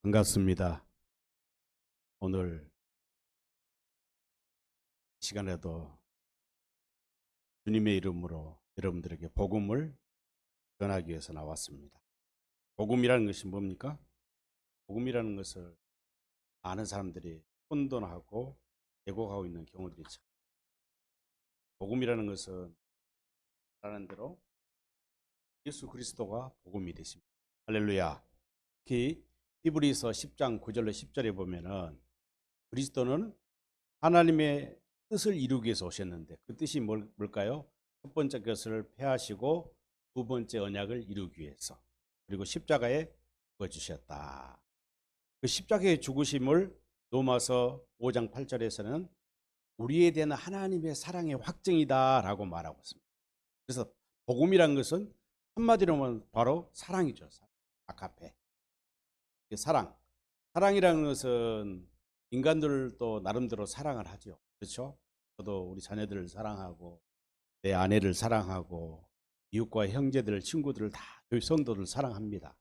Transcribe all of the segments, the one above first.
반갑습니다. 오늘 시간에도 주님의 이름으로 여러분들에게 복음을 전하기 위해서 나왔습니다. 복음이라는 것이 뭡니까? 복음이라는 것을 많은 사람들이 혼돈하고 왜곡하고 있는 경우들이 있죠. 복음이라는 것은 말하는 대로 예수 그리스도가 복음이 되십니다. 할렐루야. 특히 히브리서 10장 9절로 10절에 보면은 그리스도는 하나님의 뜻을 이루기 위해서 오셨는데 그 뜻이 뭘까요? 첫 번째 것을 폐하시고 두 번째 언약을 이루기 위해서, 그리고 십자가에 죽어주셨다. 그 십자가의 죽으심을 로마서 5장 8절에서는 우리에 대한 하나님의 사랑의 확증이다라고 말하고 있습니다. 그래서 복음이란 것은 한마디로 하면 바로 사랑이죠. 아카페. 사랑이라는 것은 인간들도 나름대로 사랑을 하죠. 그렇죠? 저도 우리 자녀들을 사랑하고 내 아내를 사랑하고 이웃과 형제들, 친구들을 다 교회 성도를 사랑합니다.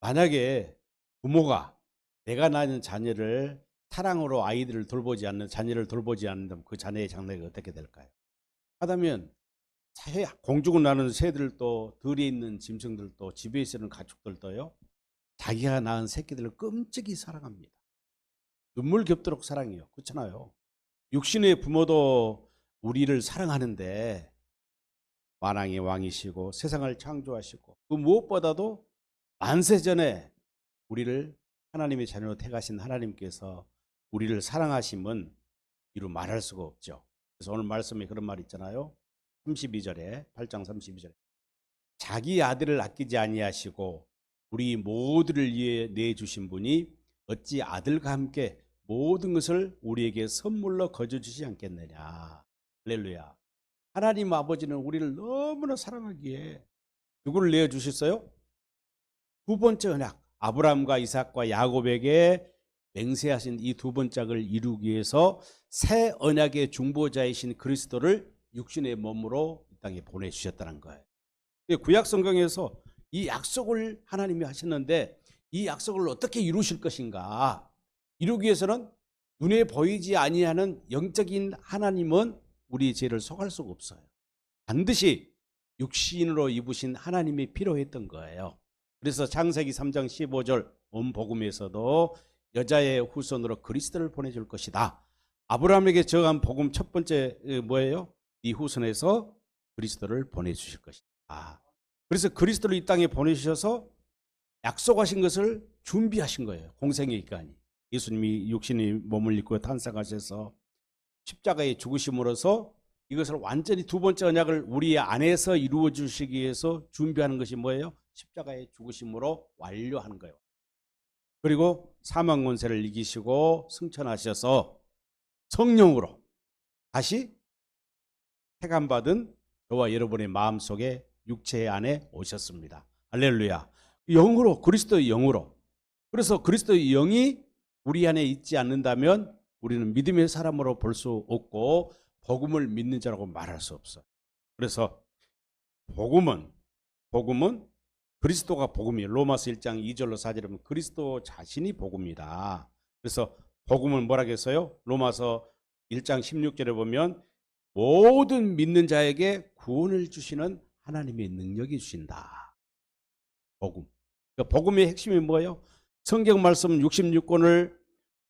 만약에 부모가 내가 낳은 자녀를 사랑으로 아이들을 돌보지 않는, 자녀를 돌보지 않는다면 그 자녀의 장래가 어떻게 될까요? 하다면 공중을 나는 새들도, 들에 있는 짐승들도, 집에 있는 가축들도요, 자기가 낳은 새끼들을 끔찍이 사랑합니다. 눈물 겹도록 사랑해요. 그렇잖아요. 육신의 부모도 우리를 사랑하는데 만왕의 왕이시고 세상을 창조하시고 그 무엇보다도 만세전에 우리를 하나님의 자녀로 택하신 하나님께서 우리를 사랑하심은 이루 말할 수가 없죠. 그래서 오늘 말씀에 그런 말 있잖아요. 32절에 8장 32절에 자기 아들을 아끼지 아니하시고 우리 모두를 위해 내주신 분이 어찌 아들과 함께 모든 것을 우리에게 선물로 거저주시지 않겠느냐. 할렐루야. 하나님 아버지는 우리를 너무나 사랑하기에 누구를 내어주셨어요? 두 번째 언약, 아브라함과 이삭과 야곱에게 맹세하신 이 두 번째를 이루기 위해서 새 언약의 중보자이신 그리스도를 육신의 몸으로 이 땅에 보내주셨다는 거예요. 구약 성경에서 이 약속을 하나님이 하셨는데 이 약속을 어떻게 이루실 것인가? 이루기 위해서는 눈에 보이지 아니하는 영적인 하나님은 우리의 죄를 속할 수가 없어요. 반드시 육신으로 입으신 하나님이 필요했던 거예요. 그래서 창세기 3장 15절 온 복음에서도 여자의 후손으로 그리스도를 보내줄 것이다. 아브라함에게 정한 복음 첫 번째 뭐예요? 이 후손에서 그리스도를 보내주실 것이다. 그래서 그리스도를 이 땅에 보내주셔서 약속하신 것을 준비하신 거예요. 공생의 기간이. 예수님이 육신의 몸을 입고 탄생하셔서 십자가에 죽으심으로써 이것을 완전히 두 번째 언약을 우리 안에서 이루어 주시기 위해서 준비하는 것이 뭐예요? 십자가의 죽으심으로 완료하는 거예요. 그리고 사망 권세를 이기시고 승천하셔서 성령으로 다시 택함받은 저와 여러분의 마음속에 육체 안에 오셨습니다. 할렐루야. 영으로, 그리스도의 영으로. 그래서 그리스도의 영이 우리 안에 있지 않는다면 우리는 믿음의 사람으로 볼 수 없고 복음을 믿는 자라고 말할 수 없어요. 그래서 복음은 그리스도가 복음이에요. 로마서 1장 2절로 4절에 보면 그리스도 자신이 복음이다. 그래서 복음은 뭐라고 했어요? 로마서 1장 16절에 보면 모든 믿는 자에게 구원을 주시는 하나님의 능력이 주신다. 복음. 그러니까 복음의 핵심이 뭐예요? 성경 말씀 66권을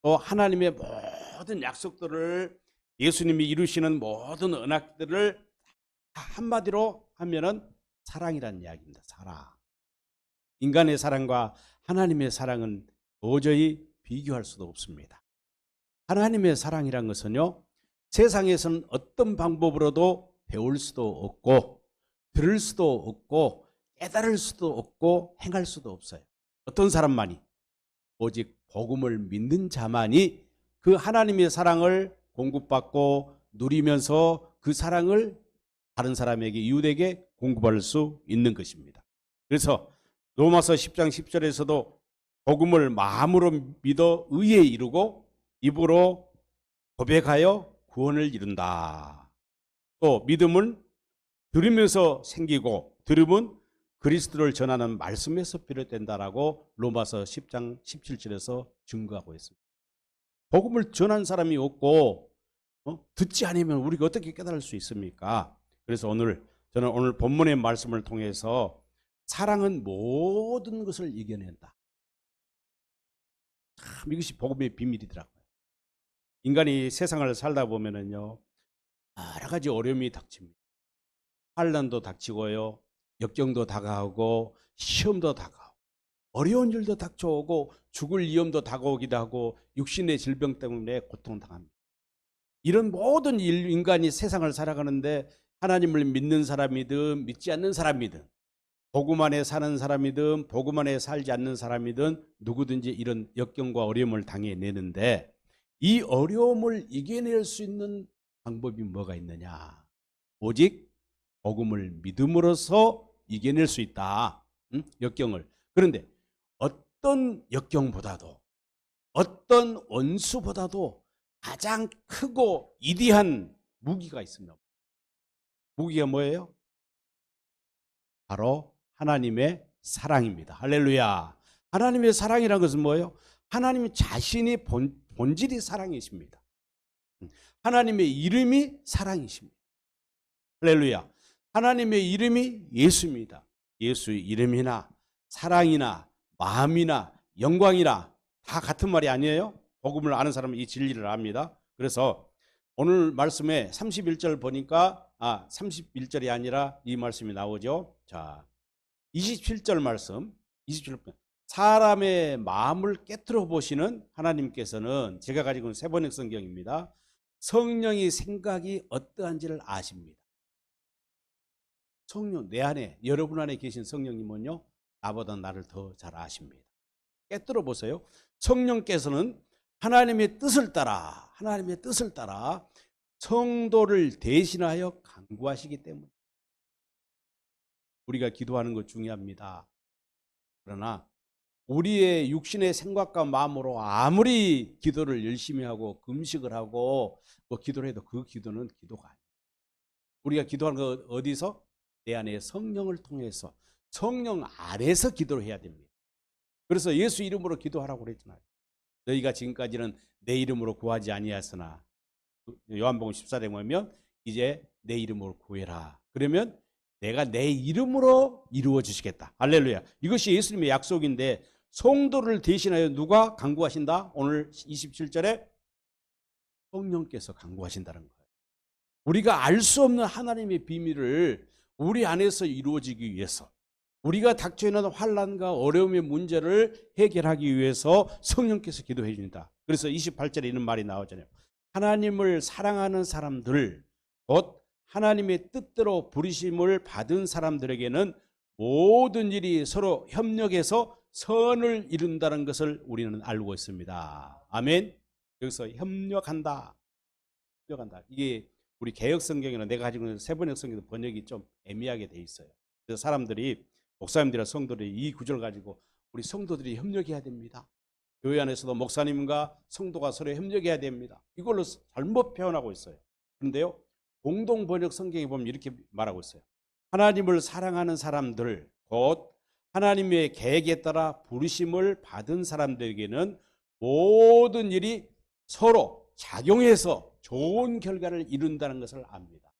또 하나님의 모든 약속들을 예수님이 이루시는 모든 언약들을 한마디로 하면은 사랑이라는 이야기입니다. 사랑. 인간의 사랑과 하나님의 사랑은 도저히 비교할 수도 없습니다. 하나님의 사랑이란 것은요, 세상에서는 어떤 방법으로도 배울 수도 없고 들을 수도 없고 깨달을 수도 없고 행할 수도 없어요. 어떤 사람만이, 오직 복음을 믿는 자만이 그 하나님의 사랑을 공급받고 누리면서 그 사랑을 다른 사람에게, 이웃에게 공급할 수 있는 것입니다. 그래서 로마서 10장 10절에서도 복음을 마음으로 믿어 의에 이루고 입으로 고백하여 구원을 이룬다. 또 믿음은 들으면서 생기고 들음은 그리스도를 전하는 말씀에서 비롯된다라고 로마서 10장 17절에서 증거하고 있습니다. 복음을 전한 사람이 없고 듣지 않으면 우리가 어떻게 깨달을 수 있습니까? 그래서 저는 오늘 본문의 말씀을 통해서 사랑은 모든 것을 이겨낸다. 참 이것이 복음의 비밀이더라고요. 인간이 세상을 살다 보면은요, 여러 가지 어려움이 닥칩니다. 환난도 닥치고요, 역경도 다가오고, 시험도 다가오고, 어려운 일도 닥쳐오고, 죽을 위험도 다가오기도 하고, 육신의 질병 때문에 고통당합니다. 이런 모든 인간이 세상을 살아가는데 하나님을 믿는 사람이든 믿지 않는 사람이든, 복음 안에 사는 사람이든 복음 안에 살지 않는 사람이든 누구든지 이런 역경과 어려움을 당해내는데, 이 어려움을 이겨낼 수 있는 방법이 뭐가 있느냐? 오직 복음을 믿음으로써 이겨낼 수 있다. 역경을. 그런데 어떤 역경보다도, 어떤 원수보다도 가장 크고 위대한 무기가 있습니다. 무기가 뭐예요? 바로 하나님의 사랑입니다. 할렐루야. 하나님의 사랑이라는 것은 뭐예요? 하나님 자신이 본질이 사랑이십니다. 하나님의 이름이 사랑이십니다. 할렐루야. 하나님의 이름이 예수입니다. 예수의 이름이나 사랑이나 마음이나 영광이나 다 같은 말이 아니에요? 복음을 아는 사람은 이 진리를 압니다. 그래서 오늘 말씀에 31절 보니까 31절이 아니라 이 말씀이 나오죠. 자, 27절 말씀. 27절. 사람의 마음을 깨트려 보시는 하나님께서는, 제가 가지고 있는 세번역 성경입니다, 성령의 생각이 어떠한지를 아십니다. 성령, 내 안에, 여러분 안에 계신 성령님은요, 나보다 나를 더 잘 아십니다. 깨뜨려 보세요. 성령께서는 하나님의 뜻을 따라 성도를 대신하여 간구하시기 때문에 우리가 기도하는 것 중요합니다. 그러나 우리의 육신의 생각과 마음으로 아무리 기도를 열심히 하고 금식을 하고 기도를 해도 그 기도는 기도가 아니에요. 우리가 기도하는 것 어디서? 내 안에 성령을 통해서, 성령 안에서 기도를 해야 됩니다. 그래서 예수 이름으로 기도하라고 그랬잖아요. 너희가 지금까지는 내 이름으로 구하지 아니하였으나, 요한복음 14장에 보면 이제 내 이름으로 구해라. 그러면 내가 내 이름으로 이루어 주시겠다. 할렐루야. 이것이 예수님의 약속인데, 성도를 대신하여 누가 간구하신다? 오늘 27절에 성령께서 간구하신다는 거예요. 우리가 알 수 없는 하나님의 비밀을 우리 안에서 이루어지기 위해서, 우리가 닥쳐 있는 환난과 어려움의 문제를 해결하기 위해서 성령께서 기도해 주신다. 그래서 28절에 이런 말이 나오잖아요. 하나님을 사랑하는 사람들, 곧 하나님의 뜻대로 부르심을 받은 사람들에게는 모든 일이 서로 협력해서 선을 이룬다는 것을 우리는 알고 있습니다. 아멘. 여기서 협력한다. 이게 우리 개역 성경이나 내가 가지고 있는 세번역 성경도 번역이 좀 애매하게 돼 있어요. 그래서 사람들이, 목사님들이나 성도들이 이 구절을 가지고 우리 성도들이 협력해야 됩니다. 교회 안에서도 목사님과 성도가 서로 협력해야 됩니다. 이걸로 잘못 표현하고 있어요. 그런데요, 공동 번역 성경에 보면 이렇게 말하고 있어요. 하나님을 사랑하는 사람들, 곧 하나님의 계획에 따라 부르심을 받은 사람들에게는 모든 일이 서로 작용해서 좋은 결과를 이룬다는 것을 압니다.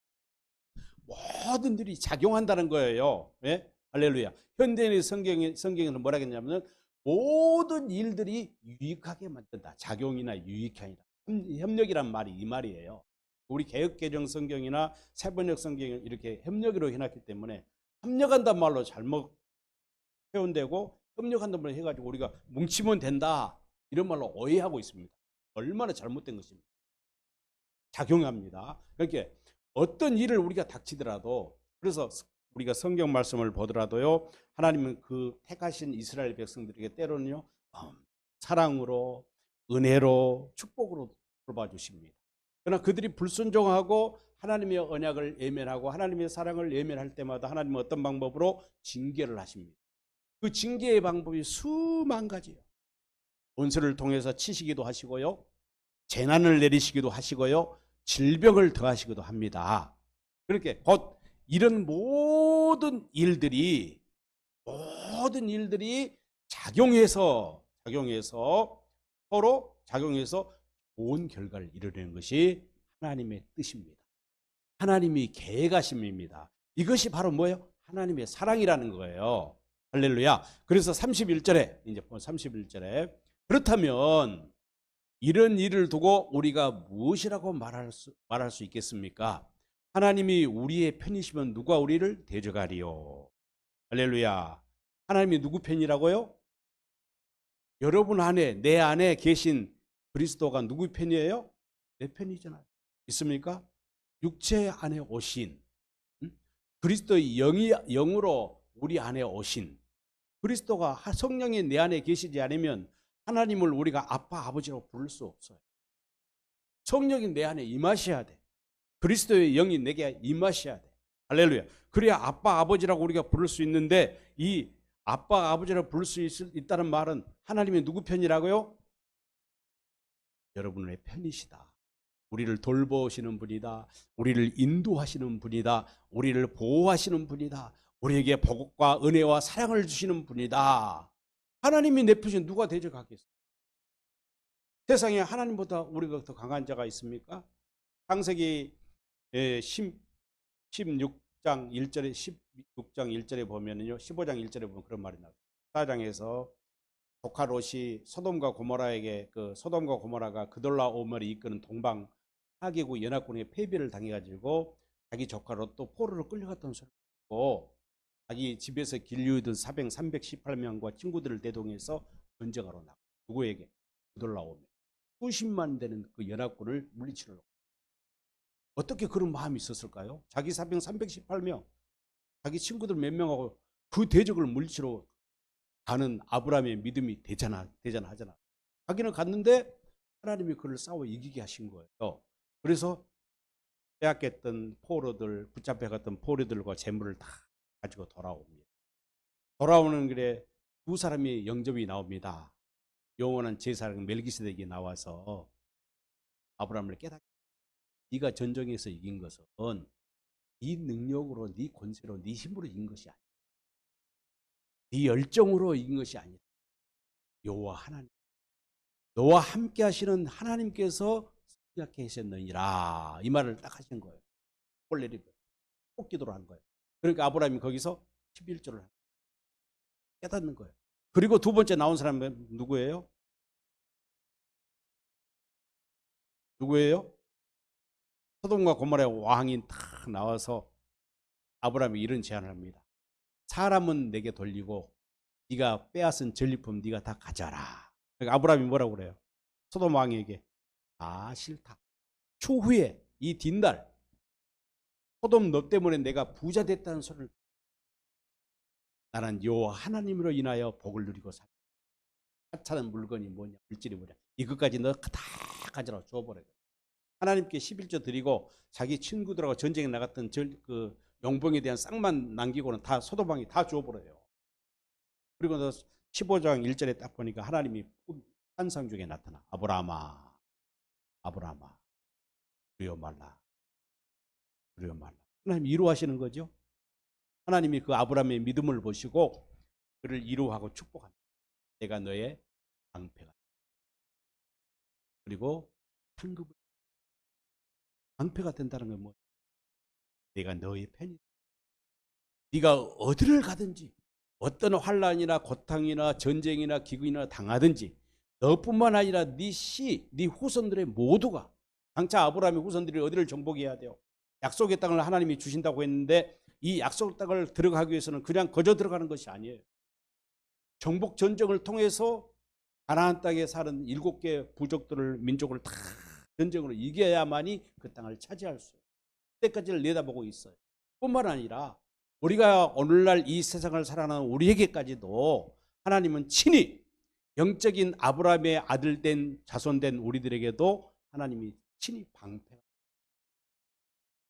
모든 일이 작용한다는 거예요. 예? 할렐루야. 현대인의 성경에는 뭐라 했냐면 모든 일들이 유익하게 만든다. 작용이나 유익하니라. 협력이란 말이 이 말이에요. 우리 개역개정 성경이나 세번역 성경은 이렇게 협력으로 해놨기 때문에 협력한단 말로 잘못 표현되고, 협력한단 말로 해가지고 우리가 뭉치면 된다 이런 말로 오해하고 있습니다. 얼마나 잘못된 것입니다. 작용합니다. 그러니까 어떤 일을 우리가 닥치더라도, 그래서 우리가 성경 말씀을 보더라도요, 하나님은 그 택하신 이스라엘 백성들에게 때로는요, 사랑으로, 은혜로, 축복으로 돌봐주십니다. 그러나 그들이 불순종하고 하나님의 언약을 외면하고 하나님의 사랑을 외면할 때마다 하나님은 어떤 방법으로 징계를 하십니다. 그 징계의 방법이 수만 가지예요. 원수를 통해서 치시기도 하시고요, 재난을 내리시기도 하시고요, 질병을 더하시기도 합니다. 그렇게 곧 이런 모든 일들이 모든 일들이 작용해서 서로 작용해서 좋은 결과를 이루려는 것이 하나님의 뜻입니다. 하나님이 계획하심입니다. 이것이 바로 뭐예요? 하나님의 사랑이라는 거예요. 할렐루야. 그래서 31절에 이제 31절에 그렇다면 이런 일을 두고 우리가 무엇이라고 말할 수 있겠습니까? 하나님이 우리의 편이시면 누가 우리를 대적하리요? 할렐루야. 하나님이 누구 편이라고요? 여러분 안에, 내 안에 계신 그리스도가 누구 편이에요? 내 편이잖아요. 있습니까? 육체 안에 오신 그리스도의 영으로 우리 안에 오신 그리스도가 성령이 내 안에 계시지 않으면 하나님을 우리가 아빠 아버지로 부를 수 없어요. 성령이 내 안에 임하셔야 돼. 그리스도의 영이 내게 임하셔야 돼. 할렐루야. 그래야 아빠 아버지라고 우리가 부를 수 있는데 이 아빠 아버지라고 부를 수 있다는 말은 하나님의 누구 편이라고요? 여러분의 편이시다. 우리를 돌보시는 분이다. 우리를 인도하시는 분이다. 우리를 보호하시는 분이다. 우리에게 복과 은혜와 사랑을 주시는 분이다. 하나님이 내 편이신 누가 대적하겠어요? 세상에 하나님보다 우리가 더 강한 자가 있습니까? 창세기 16장 1절에 16장 1절에 보면은요. 15장 1절에 보면 그런 말이 나와요. 14장에서 조카 롯이 소돔과 고모라에게 소돔과 고모라가 그돌라오멜이 이끄는 동방 4개국 연합군에게 패배를 당해가지고 자기 조카 롯도 포로로 끌려갔던 소리를 듣고 자기 집에서 길류이던 318명과 친구들을 대동해서 전쟁하러 나가. 누구에게? 그돌라오멜. 수십만 되는 그 연합군을 물리치러. 어떻게 그런 마음이 있었을까요? 자기 사병 318명, 자기 친구들 몇 명하고 그 대적을 물리치러 가는 아브라함의 믿음이 대단하잖아. 자기는 갔는데 하나님이 그를 싸워 이기게 하신 거예요. 그래서 빼앗겼던 포로들, 붙잡혀갔던 포로들과 재물을 다 가지고 돌아옵니다. 돌아오는 길에 두 사람이 영접이 나옵니다. 영원한 제사장 멜기세덱이 나와서 아브라함을 깨닫게. 네가 전쟁에서 이긴 것은 네 능력으로, 네 권세로, 네 힘으로 이긴 것이 아니야. 네 열정으로 이긴 것이 아니라 여호와 하나님, 너와 함께 하시는 하나님께서 승리하게 하셨느니라. 이 말을 딱 하신 거예요. 꼴 내린 거예요. 꼭 기도를 한 거예요. 그러니까 아브라함이 거기서 11조를 깨닫는 거예요. 그리고 두 번째 나온 사람은 누구예요? 누구예요? 소돔과 고모라의 왕이 탁 나와서 아브라함이 이런 제안을 합니다. 사람은 내게 돌리고 네가 빼앗은 전리품 네가 다 가져라. 그러니까 아브라함이 뭐라고 그래요? 소돔 왕에게 아 싫다. 추후에 이 뒷날 소돔 너 때문에 내가 부자 됐다는 소리를 나는 여호와 하나님으로 인하여 복을 누리고 살아. 하찮은 물건이 뭐냐 물질이 뭐냐 이것까지 너 다 가져라 줘버려. 하나님께 11조 드리고 자기 친구들하고 전쟁에 나갔던 그 용병에 대한 쌍만 남기고는 다 소돔 왕이 다 줘버려요. 그리고 너 15장 1절에 딱 보니까 하나님이 환상 중에 나타나. 아브라함아, 아브라함아, 두려워 말라, 두려워 말라. 하나님이 이루하시는 거죠. 하나님이 그 아브라함의 믿음을 보시고 그를 이루하고 축복합니다. 내가 너의 방패가. 그리고 상급을 방패가 된다는 건 뭐? 내가 너의 편이다. 네가 어디를 가든지 어떤 환난이나 고통이나 전쟁이나 기근이나 당하든지 너뿐만 아니라 네 후손들의 모두가 장차 아브라함의 후손들이 어디를 정복해야 돼요? 약속의 땅을 하나님이 주신다고 했는데 이 약속 땅을 들어가기 위해서는 그냥 거저 들어가는 것이 아니에요. 정복 전쟁을 통해서 가나안 땅에 사는 7개 부족들을 민족을 다 전쟁으로 이겨야만이 그 땅을 차지할 수 있어요. 그때까지를 내다보고 있어요. 뿐만 아니라 우리가 오늘날 이 세상을 살아가는 우리에게까지도 하나님은 친히 영적인 아브라함의 아들된 자손된 우리들에게도 하나님이 친히 방패.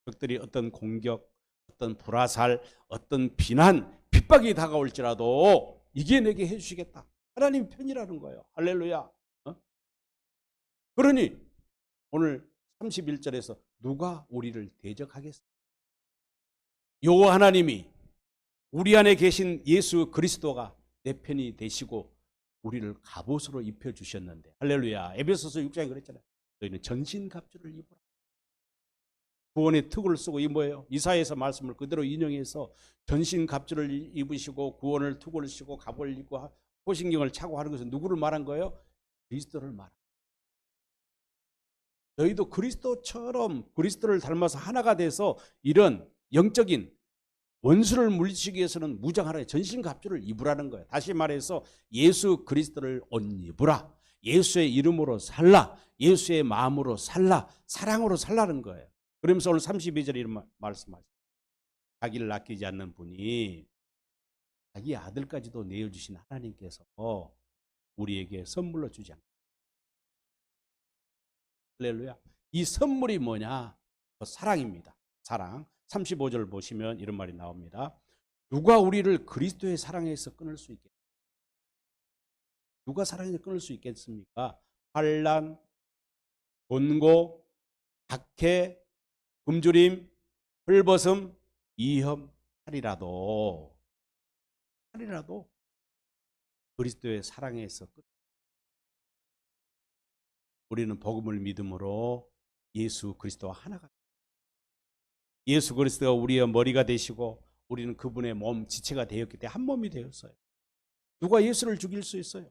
적들이 어떤 공격, 어떤 불화살, 어떤 비난, 핍박이 다가올지라도 이겨내게 해주시겠다. 하나님 편이라는 거예요. 할렐루야. 그러니 오늘 31절에서 누가 우리를 대적하겠어? 여호와 하나님이 우리 안에 계신 예수 그리스도가 내 편이 되시고 우리를 갑옷으로 입혀주셨는데, 할렐루야. 에베소서 6장에 그랬잖아요. 너희는 전신갑주를 입어라. 구원의 특을 쓰고, 이 뭐예요? 이사야서 말씀을 그대로 인용해서 전신갑주를 입으시고 구원을 특을 쓰고 갑을 입고 호신경을 차고 하는 것은 누구를 말한 거예요? 그리스도를 말한 거예요. 너희도 그리스도처럼 그리스도를 닮아서 하나가 돼서 이런 영적인 원수를 물리치기 위해서는 무장하라, 전신갑주를 입으라는 거예요. 다시 말해서 예수 그리스도를 옷 입으라. 예수의 이름으로 살라. 예수의 마음으로 살라. 사랑으로 살라는 거예요. 그러면서 오늘 32절에 이런 말씀하시죠. 자기를 아끼지 않는 분이 자기 아들까지도 내어주신 하나님께서 우리에게 선물로 주지 않습니다. 할렐루야. 이 선물이 뭐냐? 사랑입니다. 사랑. 35절 보시면 이런 말이 나옵니다. 누가 우리를 그리스도의 사랑에서 끊을 수 있겠습니까? 누가 사랑에서 끊을 수 있겠습니까? 환난, 곤고, 박해, 굶주림, 헐벗음, 위험, 살이라도 그리스도의 사랑에서 끊. 우리는 복음을 믿음으로 예수 그리스도와 하나가, 예수 그리스도가 우리의 머리가 되시고 우리는 그분의 몸 지체가 되었기 때문에 한 몸이 되었어요. 누가 예수를 죽일 수 있어요?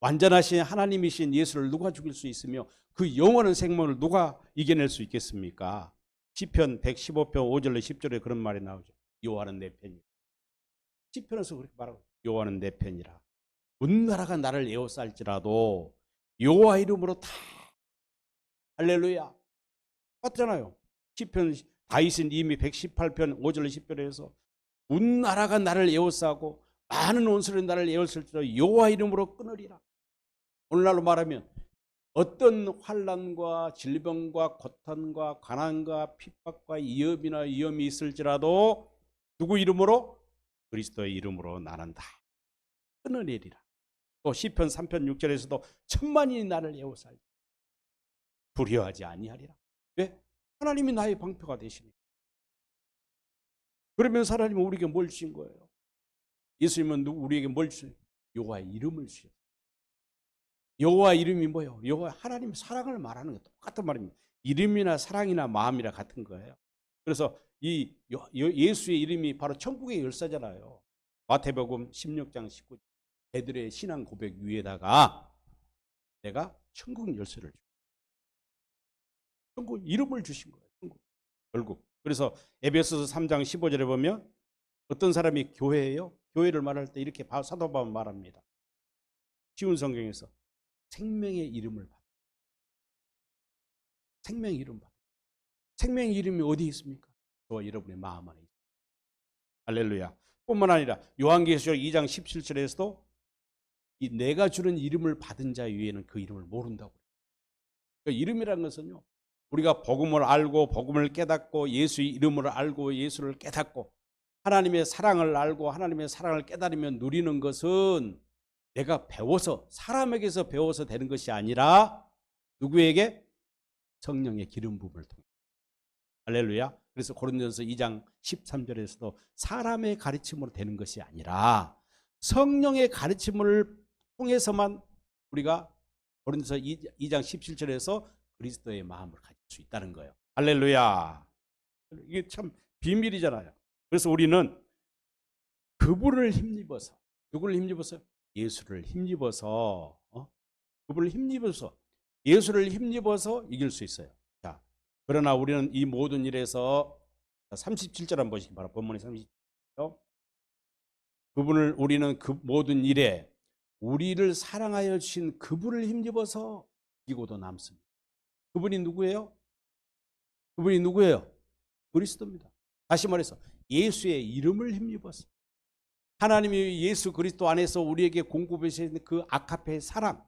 완전하신 하나님이신 예수를 누가 죽일 수 있으며 그 영원한 생명을 누가 이겨낼 수 있겠습니까? 시편 115편 5절에 10절에 그런 말이 나오죠. 여호와는 내 편이라. 시편에서 그렇게 말하고, 여호와는 내 편이라. 온 나라가 나를 에워쌀지라도 여호와 이름으로 다, 할렐루야, 맞잖아요. 시편 다윗은 이미 118편 5절 10절에서 온 나라가 나를 에워싸고 많은 원수를 나를 에워쌀지라도 여호와 이름으로 끊으리라. 오늘날로 말하면 어떤 환난과 질병과 고통과 가난과 핍박과 위험이 있을지라도 누구 이름으로? 그리스도의 이름으로 나는 다 끊어내리라. 또 시편 3편 6절에서도 천만이 나를 에워싸리 두려워하지 아니하리라. 왜? 하나님이 나의 방패가 되시니까. 그러면 하나님은 우리에게 뭘 주신 거예요? 예수님은 우리에게 뭘 주신? 여호와의 이름을 주셨어요. 여호와 이름이 뭐예요? 여호와 하나님 사랑을 말하는 게 똑같은 말입니다. 이름이나 사랑이나 마음이나 같은 거예요. 그래서 이 예수의 이름이 바로 천국의 열쇠잖아요. 마태복음 16장 19절. 애들의 신앙 고백 위에다가 내가 천국 열쇠를 줘. 천국 이름을 주신 거예요. 천국. 결국. 그래서 에베소서 3장 15절에 보면 어떤 사람이 교회예요? 교회를 말할 때 이렇게 사도 바울은 말합니다. 쉬운 성경에서 생명의 이름을 받아. 생명의 이름 받아. 생명의 이름이 어디 있습니까? 저와 여러분의 마음 안에 있습니다. 할렐루야. 뿐만 아니라 요한계시록 2장 17절에서도 이 내가 주는 이름을 받은 자 위에는 그 이름을 모른다고. 그러니까 이름이라는 것은요, 우리가 복음을 알고 복음을 깨닫고 예수의 이름을 알고 예수를 깨닫고 하나님의 사랑을 알고 하나님의 사랑을 깨달으면 누리는 것은 내가 배워서 사람에게서 배워서 되는 것이 아니라 누구에게? 성령의 기름 부음을 통해. 할렐루야. 그래서 고린도전서 2장 13절에서도 사람의 가르침으로 되는 것이 아니라 성령의 가르침을 통해서만 우리가 고린도전서 2장 17절에서 그리스도의 마음을 가질 수 있다는 거예요. 할렐루야. 이게 참 비밀이잖아요. 그래서 우리는 그분을 힘입어서, 누구를 힘입어서? 예수를 힘입어서, 그분을 힘입어서, 예수를 힘입어서 이길 수 있어요. 자, 그러나 우리는 이 모든 일에서 37절 한번 보시기 바랍니다. 본문의 37절. 그분을 우리는 그 모든 일에 우리를 사랑하여 주신 그분을 힘입어서 이기고도 남습니다. 그분이 누구예요? 그분이 누구예요? 그리스도입니다. 다시 말해서 예수의 이름을 힘입어서 하나님이 예수 그리스도 안에서 우리에게 공급해 주신 그 아카페의 사랑.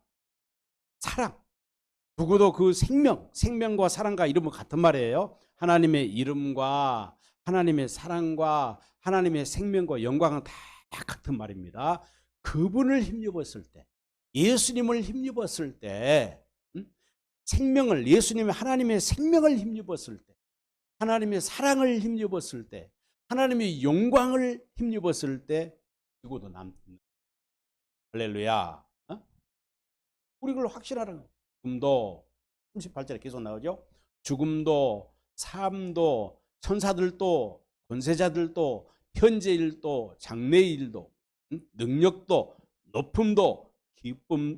누구도 그 생명과 사랑과 이름은 같은 말이에요. 하나님의 이름과 하나님의 사랑과 하나님의 생명과 영광은 다 같은 말입니다. 그분을 힘입었을 때, 예수님을 힘입었을 때, 생명을, 예수님의 하나님의 생명을 힘입었을 때, 하나님의 사랑을 힘입었을 때, 하나님의 영광을 힘입었을 때 죽어도 남는. 할렐루야. 어? 우리 그걸 확신하라는 거예요. 죽음도 38절에 계속 나오죠. 죽음도 삶도 천사들도 권세자들도 현재일도 장래일도 능력도 높음도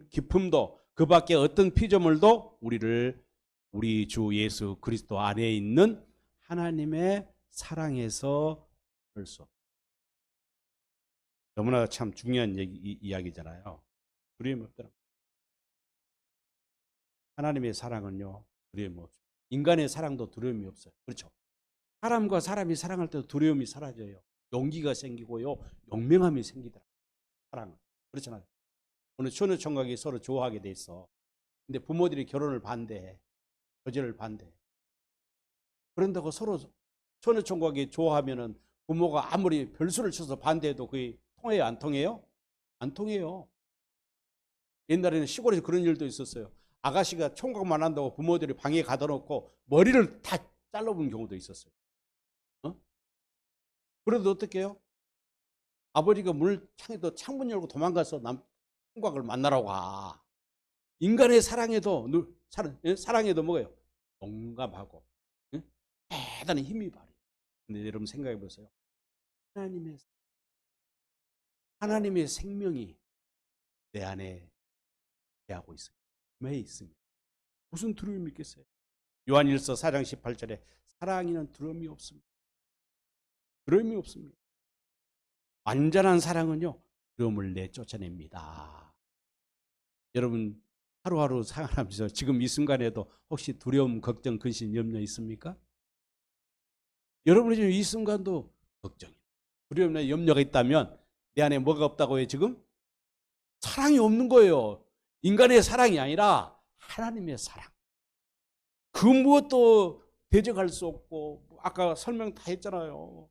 깊음도 그 밖에 어떤 피조물도 우리 주 예수 그리스도 안에 있는 하나님의 사랑에서 볼 수 없어요. 너무나 참 중요한 이야기잖아요. 두려움이 없더라. 하나님의 사랑은요, 두려움이 없어요. 인간의 사랑도 두려움이 없어요. 그렇죠? 사람과 사람이 사랑할 때도 두려움이 사라져요. 용기가 생기고요, 용맹함이 생기더라. 사랑은. 그렇잖아요. 어느 처녀 총각이 서로 좋아하게 돼 있어. 근데 부모들이 결혼을 반대해. 거절을 반대해. 그런다고 서로 처녀 총각이 좋아하면은 부모가 아무리 별수를 쳐서 반대해도 그게 통해요, 안 통해요? 안 통해요. 옛날에는 시골에서 그런 일도 있었어요. 아가씨가 총각만 한다고 부모들이 방에 가둬 놓고 머리를 다 잘라본 경우도 있었어요. 어? 그래도 어떻게 해요? 아버지가 문을 창에도 창문 열고 도망가서 총각을 만나라고 가. 인간의 사랑에도 뭐예요? 용감하고 대단히 힘이 발휘. 근데 여러분 생각해 보세요. 하나님의 하나님의 생명이 내 안에 대하고 있어요. 왜 있습니다. 무슨 두려움이 있겠어요? 요한일서 4장 18절에 사랑에는 두려움이 없습니다. 두려움이 없습니다. 완전한 사랑은요, 두려움을 내쫓아냅니다. 여러분 하루하루 살아가면서 지금 이 순간에도 혹시 두려움, 걱정, 근심, 염려 있습니까? 여러분이 지금 이 순간도 걱정이, 두려움이나 염려가 있다면 내 안에 뭐가 없다고요? 지금 사랑이 없는 거예요. 인간의 사랑이 아니라 하나님의 사랑. 그 무엇도 대적할 수 없고, 아까 설명 다 했잖아요.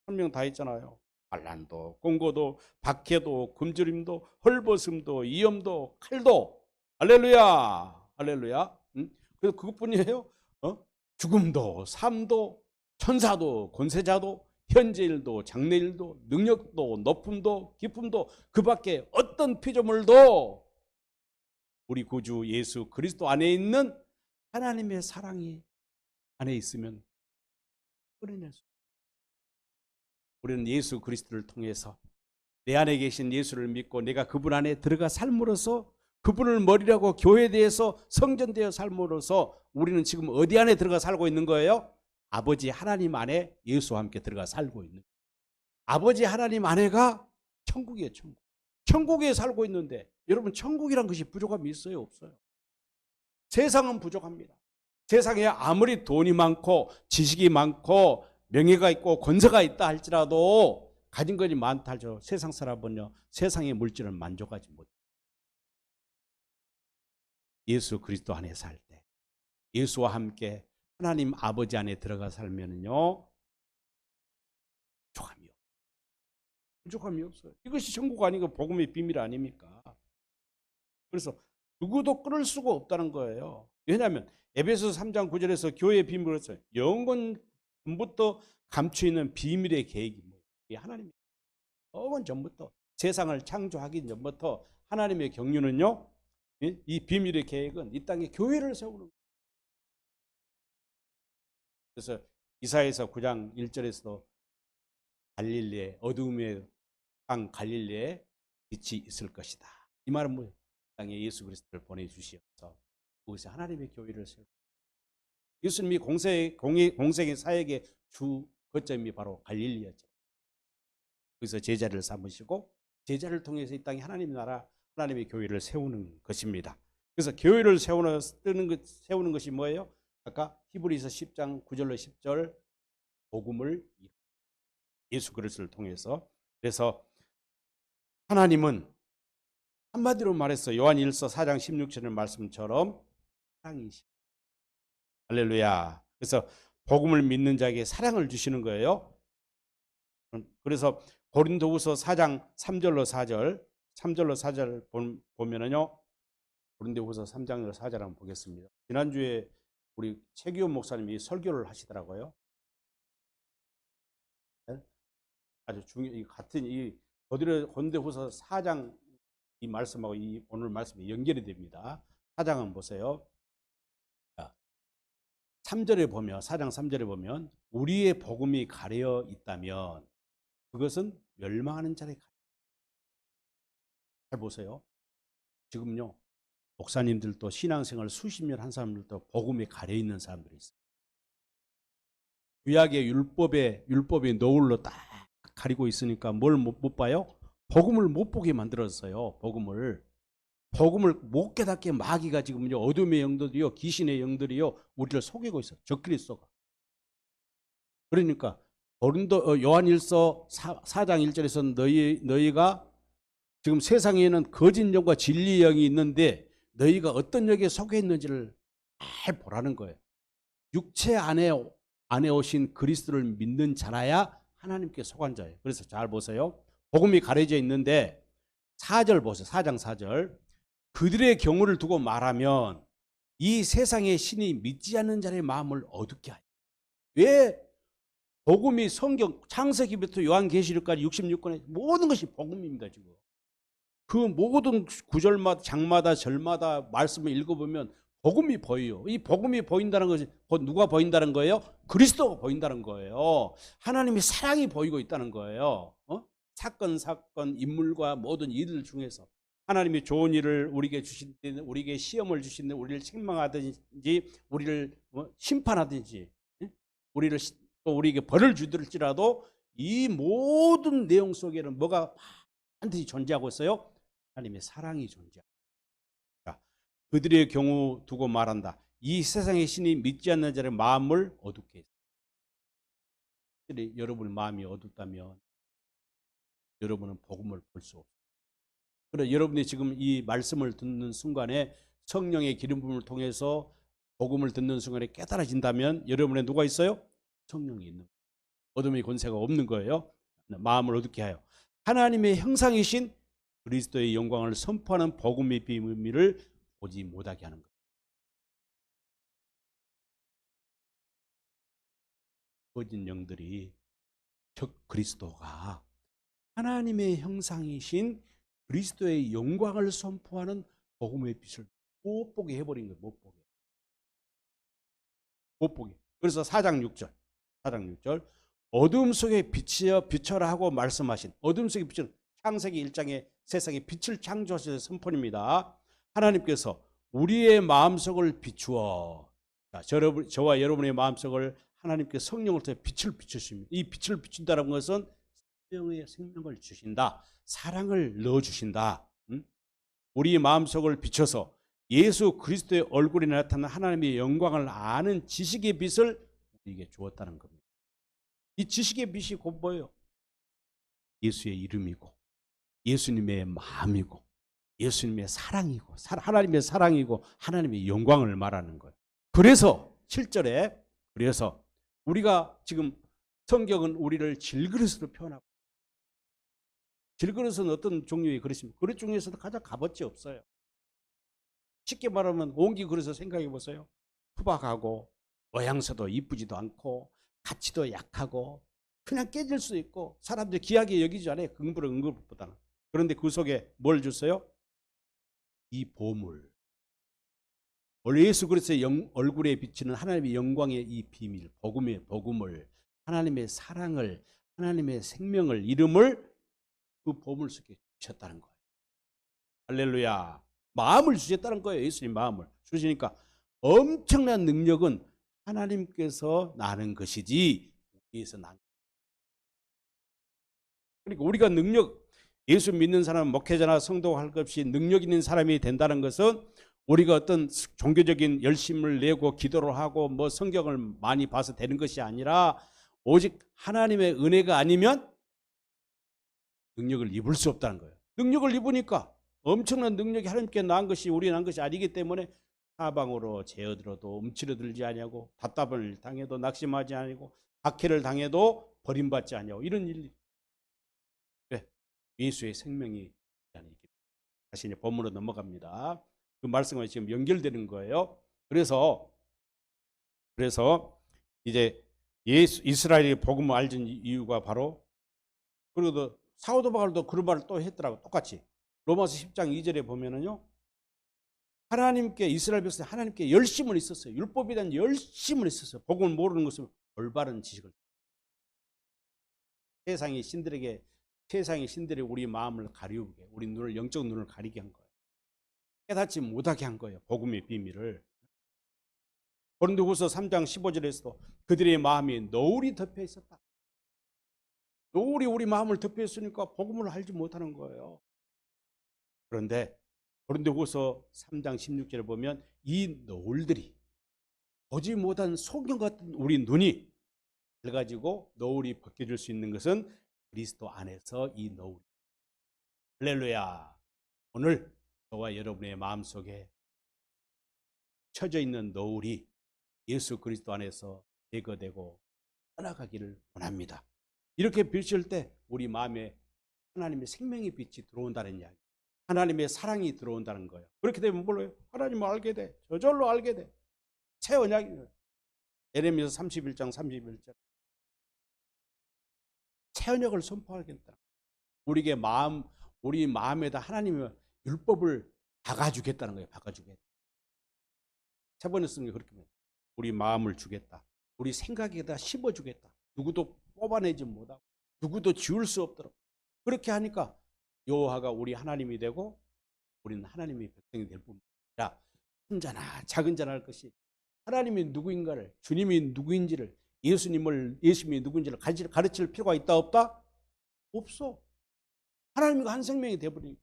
설명 다 했잖아요. 반란도, 공고도, 박해도, 굶주림도, 헐벗음도, 위험도, 칼도. 할렐루야, 할렐루야. 응? 그래서 그것뿐이에요. 죽음도, 삶도, 천사도, 권세자도, 현재일도, 장래일도, 능력도, 높음도, 기쁨도, 그 밖에 어떤 피조물도 우리 구주 예수 그리스도 안에 있는 하나님의 사랑이 안에 있으면 끌어낼 수. 우리는 예수 그리스도를 통해서 내 안에 계신 예수를 믿고 내가 그분 안에 들어가 삶으로써 그분을 머리라고 교회에 대해서 성전되어 삶으로써 우리는 지금 어디 안에 들어가 살고 있는 거예요? 아버지 하나님 안에 예수와 함께 들어가 살고 있는 거예요. 아버지 하나님 안에가 천국이에요. 천국. 천국에 살고 있는데 여러분 천국이란 것이 부족함이 있어요? 없어요? 세상은 부족합니다. 세상에 아무리 돈이 많고 지식이 많고 명예가 있고 권세가 있다 할지라도 가진 것이 많다 할지라도 세상 사람은요 세상의 물질을 만족하지 못해요. 예수 그리스도 안에 살 때 예수와 함께 하나님 아버지 안에 들어가 살면은요 부족함이 없어요. 이것이 천국 아니고 복음의 비밀 아닙니까? 그래서 누구도 끊을 수가 없다는 거예요. 왜냐하면 에베소 3장 9절에서 교회의 비밀을 했어요. 영원부터 감추어 있는 비밀의 계획이 뭐예요? 하나님 영원 전부터 세상을 창조하기 전부터 하나님의 경륜은요. 이 비밀의 계획은 이 땅에 교회를 세우는 거예요. 그래서 이사야서 9장 1절에서 갈릴리에 어두움의 땅 갈릴리에 빛이 있을 것이다. 이 말은 뭐예요? 땅에 예수 그리스도를 보내주시어서 그것이 하나님의 교회를 세우고 예수님이 공생의 사역의 주 거점이 바로 갈릴리였죠. 거기서 제자를 삼으시고 제자를 통해서 이 땅에 하나님의 나라 하나님의 교회를 세우는 것입니다. 그래서 교회를 세우는 것이 뭐예요? 아까 히브리서 10장 9절로 10절 복음을 예수 그리스도를 통해서 그래서 하나님은 한마디로 말해서 요한 1서 4장 16절의 말씀처럼 사랑이시. 할렐루야. 그래서 복음을 믿는 자에게 사랑을 주시는 거예요. 그래서 고린도후서 4장 3절로 4절 보면은요. 고린도후서 3장으로 4절 한번 보겠습니다. 지난주에 우리 최기훈 목사님이 설교를 하시더라고요. 아주 중요 같은 이 고린도후서 4장 이 말씀하고 이 오늘 말씀이 연결이 됩니다. 4장은 보세요. 3절에 보면 4장 3절에 보면 우리의 복음이 가려 있다면 그것은 멸망하는 자를 잘 보세요. 지금요 목사님들도 신앙생활 수십 년 한 사람들도 복음에 가려 있는 사람들이 있어요. 구약의 율법의 노을로 딱 가리고 있으니까 뭘 못 봐요? 복음을 못 보게 만들었어요. 복음을 못 깨닫게 마귀가 지금요 어둠의 영들이요 귀신의 영들이요 우리를 속이고 있어요. 적그리스도가. 그러니까 요한일서 4장 1절에서 너희가 지금 세상에는 거짓 영과 진리 영이 있는데 너희가 어떤 영에 속해 있는지를 잘 보라는 거예요. 육체 안에 오신 그리스도를 믿는 자라야 하나님께 속한 자예요. 그래서 잘 보세요. 복음이 가려져 있는데 4절 보세요. 4장 4절. 그들의 경우를 두고 말하면 이 세상의 신이 믿지 않는 자의 마음을 어둡게 하여. 왜? 복음이 성경 창세기부터 요한계시록까지 66권의 모든 것이 복음입니다. 지금 그 모든 구절마다 장마다 절마다 말씀을 읽어보면 복음이 보여요. 이 복음이 보인다는 것이 곧 누가 보인다는 거예요? 그리스도가 보인다는 거예요. 하나님의 사랑이 보이고 있다는 거예요. 사건 인물과 모든 일들 중에서 하나님이 좋은 일을 우리에게 주신데 우리에게 시험을 주신데 우리를 책망하든지 우리를 심판하든지 우리를 또 우리에게 벌을 주들지라도 이 모든 내용 속에는 뭐가 반드시 존재하고 있어요? 하나님의 사랑이 존재합니다. 그들의 경우 두고 말한다. 이 세상의 신이 믿지 않는 자의 마음을 어둡게 했습니다. 여러분의 마음이 어둡다면 여러분은 복음을 볼 수 없어요. 그래서 여러분이 지금 이 말씀을 듣는 순간에 성령의 기름 부음을 통해서 복음을 듣는 순간에 깨달아진다면 여러분의 누가 있어요? 성령이 있는 거예요. 어둠의 권세가 없는 거예요. 마음을 어둡게 하여 하나님의 형상이신 그리스도의 영광을 선포하는 복음의 비밀을 보지 못하게 하는 거예요. 거짓 영들이 즉 그리스도가 하나님의 형상이신 그리스도의 영광을 선포하는 복음의 빛을 못 보게 해버린 거예요. 못 보게. 그래서 4장 6절 어둠 속에 비춰라 하고 말씀하신 어둠 속에 비추는 창세기 1장에 세상에 빛을 창조하신 선포입니다. 하나님께서 우리의 마음속을 비추어 저와 여러분의 마음속을 하나님께 성령을 통해 빛을 비추십니다. 이 빛을 비춘다는 것은 생명을 주신다. 사랑을 넣어주신다. 우리의 마음속을 비춰서 예수 그리스도의 얼굴이 나타난 하나님의 영광을 아는 지식의 빛을 우리에게 주었다는 겁니다. 이 지식의 빛이 곧 뭐예요? 예수의 이름이고 예수님의 마음이고 예수님의 사랑이고 하나님의 사랑이고 하나님의 영광을 말하는 거예요. 그래서 7절에 그래서 우리가 지금 성경은 우리를 질그릇으로 표현하고 질그릇은 어떤 종류의 그릇입니까? 그릇 중에서도 가장 값어치 없어요. 쉽게 말하면 옹기 그릇을 생각해 보세요. 투박하고 모양새도 이쁘지도 않고 가치도 약하고 그냥 깨질 수 있고 사람들이 귀하게 여기지 않아요. 은급보다는. 그런데 그 속에 뭘 줬어요? 이 보물. 원래 예수 그리스도의 얼굴에 비치는 하나님의 영광의 이 비밀, 복음을 하나님의 사랑을 하나님의 생명을 이름을 그 보물 속에 주셨다는 거예요. 할렐루야. 마음을 주셨다는 거예요. 예수님 마음을 주시니까 엄청난 능력은 하나님께서 나는 것이지 우리에서 난. 그러니까 우리가 예수 믿는 사람 목회자나 성도가 할 것 없이 능력 있는 사람이 된다는 것은 우리가 어떤 종교적인 열심을 내고 기도를 하고 뭐 성경을 많이 봐서 되는 것이 아니라 오직 하나님의 은혜가 아니면 능력을 입을 수 없다는 거예요. 능력을 입으니까 엄청난 능력이 하나님께 난 것이 우리 난 것이 아니기 때문에 사방으로 제어들어도 움츠러들지 아니하고 답답을 당해도 낙심하지 아니하고 박해를 당해도 버림받지 아니하고 이런 일이 왜? 예수의 생명이 다시 이제 본문으로 넘어갑니다. 그 말씀과 지금 연결되는 거예요. 그래서 이제 이스라엘이 복음을 알던 이유가 바로 그리고 사도 바울도 그런 말을 또 했더라고. 똑같이 로마서 10장 2절에 보면은요, 하나님께, 이스라엘 백성 하나님께 열심을 있었어요. 율법에 대한 열심을 있었어요. 복음을 모르는 것은 올바른 지식을. 세상의 신들이 우리 마음을 가리우게, 우리 눈을, 영적 눈을 가리게 한 거예요. 깨닫지 못하게 한 거예요, 복음의 비밀을. 고린도후서 3장 15절에서도 그들의 마음이 노을이 덮여 있었다. 노을이 우리 마음을 덮여 있으니까 복음을 알지 못하는 거예요. 그런데 고린도후서 3장 16절에 보면 이 노을들이, 보지 못한 소경 같은 우리 눈이 가지고 노을이 벗겨질 수 있는 것은 그리스도 안에서 이 노을. 할렐루야. 오늘 저와 여러분의 마음속에 쳐져 있는 노을이 예수 그리스도 안에서 제거되고 떠나가기를 원합니다. 이렇게 비칠 때 우리 마음에 하나님의 생명의 빛이 들어온다는 이야기, 하나님의 사랑이 들어온다는 거예요. 그렇게 되면 뭘로요? 하나님을 알게 돼. 저절로 알게 돼. 새 언약이에요. 예레미야서 31장 31절. 새 언약을 선포하겠다. 우리 마음에다 하나님의 율법을 박아주겠다는 거예요. 박아주겠다. 세 번에 쓰는 게 그렇게 합니다. 우리 마음을 주겠다. 우리 생각에다 심어주겠다. 누구도 뽑아내지 못하고 누구도 지울 수 없도록. 그렇게 하니까 여호와가 우리 하나님이 되고 우리는 하나님의 백성이 될 뿐만 아니라 큰 자나 작은 자나 할 것이 하나님이 누구인가를, 주님이 누구인지를, 예수님이 누구인지를 가르칠 필요가 있다 없다? 없어. 하나님과 한 생명이 되어버리니까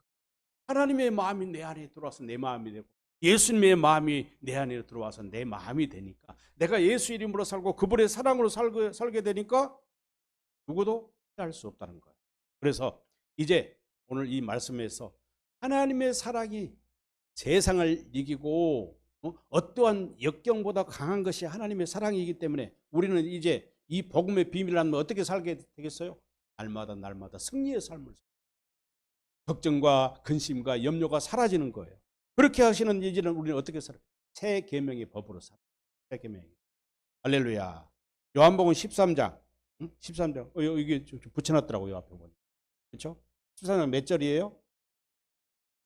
하나님의 마음이 내 안에 들어와서 내 마음이 되고 예수님의 마음이 내 안에 들어와서 내 마음이 되니까 내가 예수 이름으로 살고 그분의 사랑으로 살게 되니까 누구도 피할 수 없다는 거예요. 그래서 이제 오늘 이 말씀에서 하나님의 사랑이 세상을 이기고 어떠한 역경보다 강한 것이 하나님의 사랑이기 때문에 우리는 이제 이 복음의 비밀을 알면 어떻게 살게 되겠어요? 날마다 승리의 삶을, 걱정과 근심과 염려가 사라지는 거예요. 그렇게 하시는 이제는 우리는 어떻게 살아요? 새 계명의 법으로 살아요. 새 계명. 할렐루야. 요한복음 13장 13장 이게 붙여놨더라고요, 앞에 보니. 그렇죠? 13장 몇 절이에요?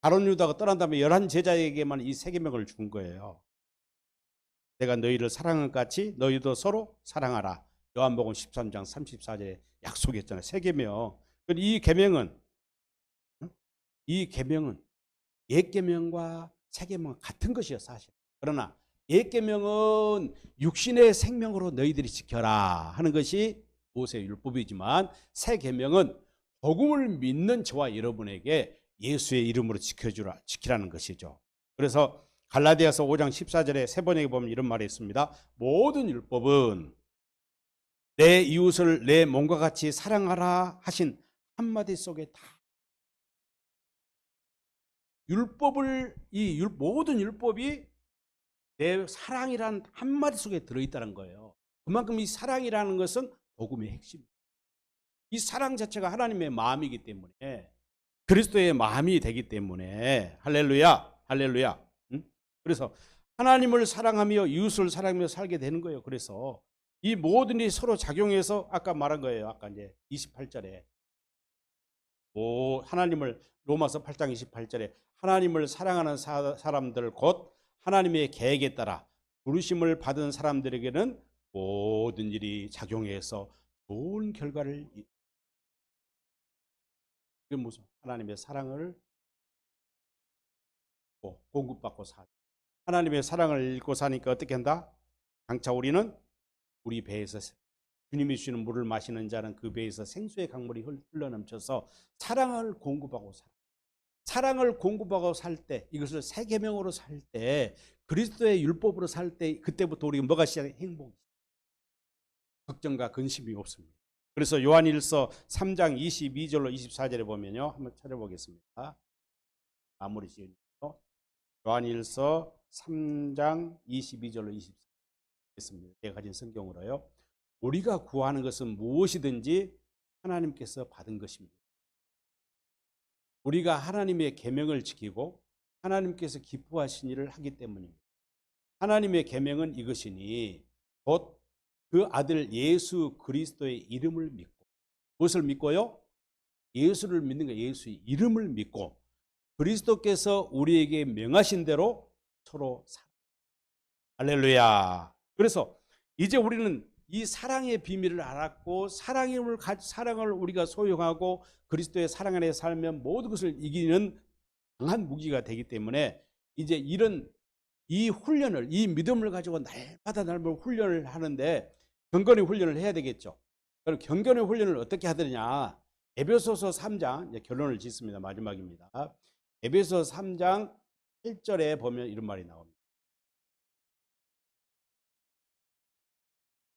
가룟 유다가 떠난 다음에 11 제자에게만 이 새 계명을 준 거예요. 내가 너희를 사랑한 것 같이 너희도 서로 사랑하라. 요한복음 13장 34절에 약속했잖아요. 새 계명. 이 계명은 옛 계명과 새 계명은 같은 것이요, 사실. 그러나 옛 계명은 육신의 생명으로 너희들이 지켜라 하는 것이 모세의 율법이지만 새 계명은 복음을 믿는 저와 여러분에게 예수의 이름으로 지키라는 것이죠. 그래서 갈라디아서 5장 14절에 세 번역에 보면 이런 말이 있습니다. 모든 율법은 내 이웃을 내 몸과 같이 사랑하라 하신 한마디 속에 다 모든 율법이 내 사랑이란 한마디 속에 들어있다는 거예요. 그만큼 이 사랑이라는 것은 복음의 핵심입니다. 이 사랑 자체가 하나님의 마음이기 때문에, 그리스도의 마음이 되기 때문에, 할렐루야, 할렐루야. 그래서 하나님을 사랑하며 이웃을 사랑하며 살게 되는 거예요. 그래서 이 모든이 서로 작용해서 아까 말한 거예요. 아까 이제 28절에 하나님을, 로마서 8장 28절에 하나님을 사랑하는 사람들 곧 하나님의 계획에 따라 부르심을 받은 사람들에게는 모든 일이 작용해서 좋은 결과를, 이게 무슨 하나님의 사랑을 공급받고 하나님의 사랑을 읽고 사니까 어떻게 한다? 장차 우리는 우리 배에서 주님이 주시는 물을 마시는 자는 그 배에서 생수의 강물이 흘러넘쳐서 사랑을 공급하고 살 때, 이것을 새 계명으로 살 때, 그리스도의 율법으로 살 때, 그때부터 우리가 뭐가 시작해? 행복, 걱정과 근심이 없습니다. 그래서 요한일서 3장 22절로 24절에 보면요, 한번 찾아보겠습니다. 마무리 지으니까 요한일서 3장 22절로 24절 있습니다. 제가 가진 성경으로요. 우리가 구하는 것은 무엇이든지 하나님께서 받은 것입니다. 우리가 하나님의 계명을 지키고 하나님께서 기뻐하신 일을 하기 때문입니다. 하나님의 계명은 이것이니 곧 그 아들 예수 그리스도의 이름을 믿고, 무엇을 믿고요? 예수를 믿는 거, 예수의 이름을 믿고 그리스도께서 우리에게 명하신 대로 서로 할렐루야. 그래서 이제 우리는 이 사랑의 비밀을 알았고 사랑을 우리가 소유하고 그리스도의 사랑 안에 살면 모든 것을 이기는 강한 무기가 되기 때문에 이제 이 훈련을, 이 믿음을 가지고 날마다 훈련을 하는데 경건의 훈련을 해야 되겠죠. 그럼 경건의 훈련을 어떻게 하느냐? 에베소서 3장, 이제 결론을 짓습니다. 마지막입니다. 에베소 3장 1절에 보면 이런 말이 나옵니다.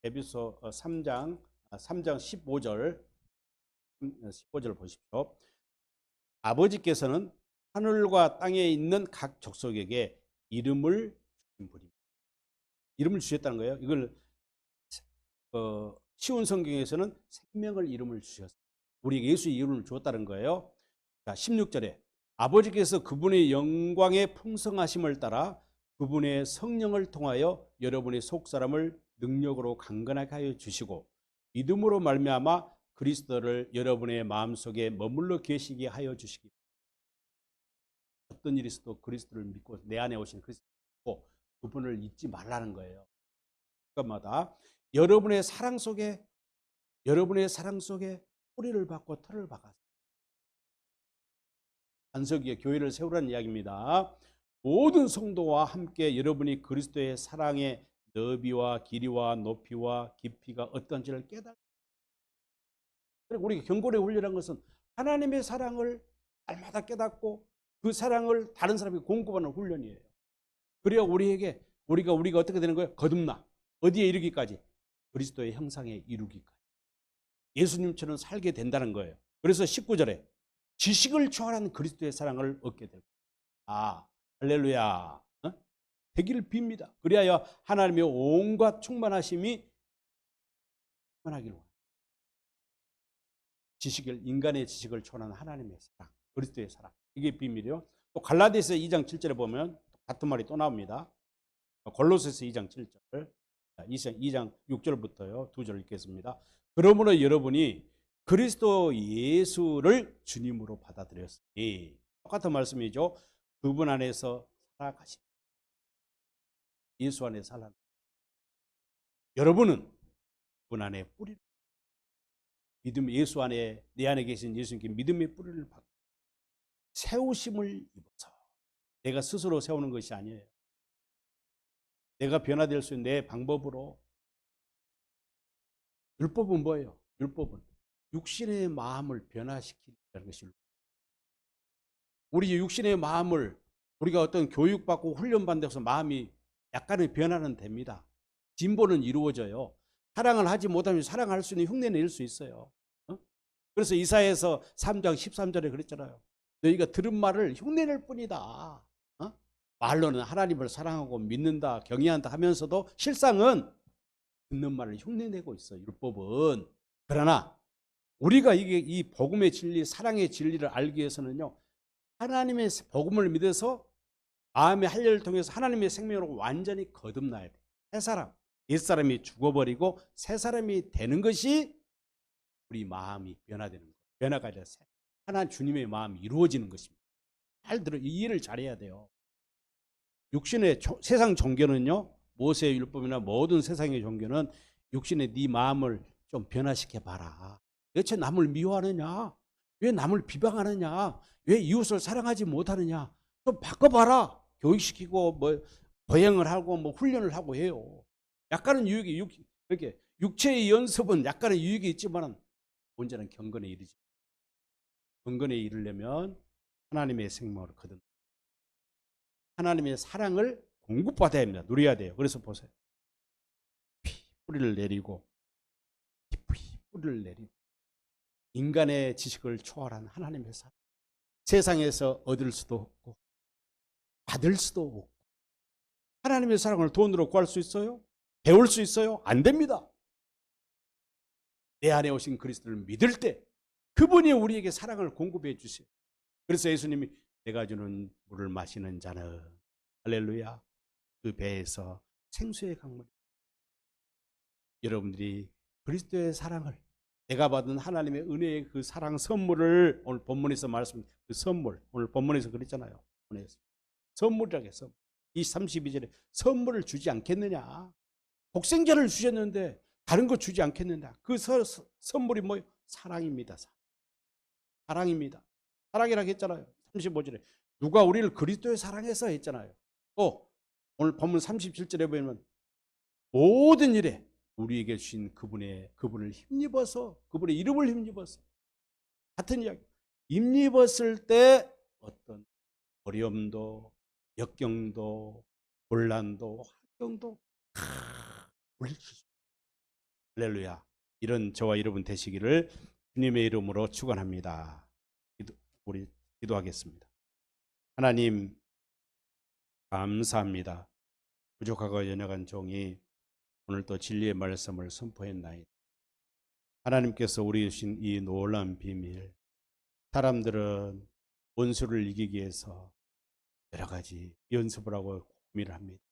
에베소 3장 15절 보십시오. 아버지께서는 하늘과 땅에 있는 각 족속에게 이름을 주신 분입니다. 이름을 주셨다는 거예요. 이걸 쉬운 성경에서는 생명을 이름을 주셨어요. 우리에게 예수의 이름을 주었다는 거예요. 자, 16절에 아버지께서 그분의 영광의 풍성하심을 따라 그분의 성령을 통하여 여러분의 속사람을 능력으로 강건하게 하여 주시고 믿음으로 말미암아 그리스도를 여러분의 마음속에 머물러 계시게 하여 주시기. 어떤 일이 있어도 그리스도를 믿고 내 안에 오신 그리스도를 믿고 그분을 잊지 말라는 거예요. 그마다 여러분의 사랑 속에 뿌리를 박고 털을 박았어요. 안석기에 교회를 세우라는 이야기입니다. 모든 성도와 함께 여러분이 그리스도의 사랑의 너비와 길이와 높이와 깊이가 어떤지를 깨달고, 우리가 경건의 훈련한 것은 하나님의 사랑을 날마다 깨닫고 그 사랑을 다른 사람에게 공급하는 훈련이에요. 그래야 우리가 어떻게 되는 거예요? 거듭나. 어디에 이르기까지? 그리스도의 형상에 이루기까지. 예수님처럼 살게 된다는 거예요. 그래서 19절에 지식을 초월한 그리스도의 사랑을 얻게 될 거예요. 할렐루야. 되기를 빕니다. 그리하여 하나님의 온갖 충만하심이 충만하기를 원합니다. 인간의 지식을 초월한 하나님의 사랑, 그리스도의 사랑. 이게 비밀이요. 또 갈라디아서 2장 7절에 보면 같은 말이 또 나옵니다. 골로새서 2장 7절, 2장 6절부터요. 두 절 읽겠습니다. 그러므로 여러분이 그리스도 예수를 주님으로 받아들였으니, 똑같은 말씀이죠. 그분 안에서 살아가십니다. 예수 안에 살아. 여러분은 그분 안에 뿌리를, 예수 안에, 내 안에 계신 예수님께 믿음의 뿌리를 받고 세우심을 입어서, 내가 스스로 세우는 것이 아니에요. 내가 변화될 수 있는 내 방법으로. 율법은 뭐예요? 율법은 육신의 마음을 변화시키는 것이 율법. 우리 육신의 마음을 우리가 어떤 교육받고 훈련받는 데서 마음이 약간의 변화는 됩니다. 진보는 이루어져요. 사랑을 하지 못하면 사랑할 수 있는 흉내 낼 수 있어요. 그래서 이사야서 3장 13절에 그랬잖아요. 너희가 들은 말을 흉내낼 뿐이다. 말로는 하나님을 사랑하고 믿는다, 경외한다 하면서도 실상은 듣는 말을 흉내내고 있어요. 율법은. 그러나 우리가 이 복음의 진리, 사랑의 진리를 알기 위해서는요, 하나님의 복음을 믿어서 마음의 할례를 통해서 하나님의 생명으로 완전히 거듭나야 돼요. 새 사람, 옛사람이 죽어버리고 새 사람이 되는 것이 우리 마음이 변화되는 거예요. 변화가 아니라 하나님 주님의 마음이 이루어지는 것입니다. 잘 들어, 이해를 잘해야 돼요. 육신의 세상 종교는요, 모세의 율법이나 모든 세상의 종교는 육신의 네 마음을 좀 변화시켜 봐라. 대체 남을 미워하느냐? 왜 남을 비방하느냐? 왜 이웃을 사랑하지 못하느냐? 좀 바꿔봐라. 교육시키고 보행을 하고 훈련을 하고 해요. 약간은 유익이 이렇게 육체의 연습은 약간의 유익이 있지만 문제는 경건에 이르지. 경건에 이르려면 하나님의 생명을 거듭, 하나님의 사랑을 공급받아야 합니다. 누려야 돼요. 그래서 보세요. 뿌리를 내리고 뿌리를 내리고 인간의 지식을 초월한 하나님의 사랑. 세상에서 얻을 수도 없고 받을 수도 없고. 하나님의 사랑을 돈으로 구할 수 있어요? 배울 수 있어요? 안 됩니다. 내 안에 오신 그리스도를 믿을 때 그분이 우리에게 사랑을 공급해 주세요. 그래서 예수님이 내가 주는 물을 마시는 자는, 할렐루야, 그 배에서 생수의 강물이. 여러분들이 그리스도의 사랑을 내가 받은 하나님의 은혜의 그 사랑 선물을 오늘 본문에서 말씀 그 선물 오늘 본문에서 그랬잖아요. 본문에서 선물이라고 해서 이 32절에 선물을 주지 않겠느냐. 독생자를 주셨는데 다른 거 주지 않겠느냐. 그 선물이 뭐예요? 사랑입니다. 사랑입니다. 사랑이라고 했잖아요. 35절에 누가 우리를 그리스도의 사랑해서 했잖아요. 또 오늘 본문 37절에 보면 모든 일에 우리에게 주신 그분을 힘입어서 그분의 이름을 힘입어서 같은 이야기. 힘입었을 때 어떤 어려움도 역경도 곤란도 환경도 다 물리칠 수 있습니다. 할렐루야. 이런 저와 여러분 되시기를 주님의 이름으로 축원합니다. 우리 기도하겠습니다. 하나님 감사합니다. 부족하고 연약한 종이 오늘 또 진리의 말씀을 선포했나이다. 하나님께서 우리 주신 이 놀라운 비밀, 사람들은 원수를 이기기 위해서 여러 가지 연습을 하고 고민을 합니다.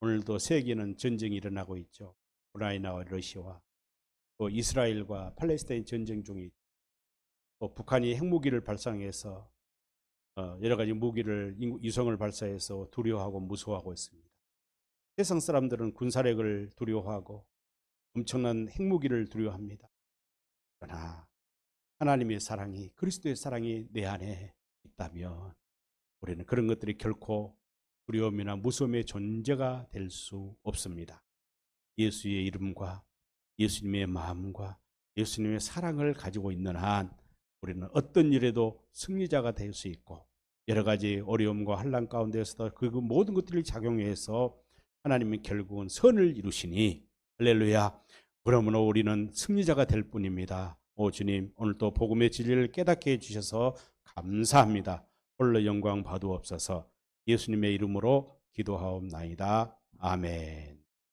오늘도 세계는 전쟁이 일어나고 있죠. 우크라이나와 러시아와 또 이스라엘과 팔레스타인 전쟁 중에 또 북한이 핵무기를 발사해서 여러 가지 무기를 위성을 발사해서 두려워하고 무서워하고 있습니다. 세상 사람들은 군사력을 두려워하고 엄청난 핵무기를 두려워합니다. 그러나 하나님의 사랑이 그리스도의 사랑이 내 안에 있다면 우리는 그런 것들이 결코 두려움이나 무서움의 존재가 될 수 없습니다. 예수의 이름과 예수님의 마음과 예수님의 사랑을 가지고 있는 한 우리는 어떤 일에도 승리자가 될 수 있고 여러 가지 어려움과 환난 가운데서도 그 모든 것들을 작용해서 하나님은 결국은 선을 이루시니 할렐루야. 그러므로 우리는 승리자가 될 뿐입니다. 오 주님, 오늘도 복음의 진리를 깨닫게 해주셔서 감사합니다. 홀로 영광 받으옵소서. 예수님의 이름으로 기도하옵나이다. 아멘.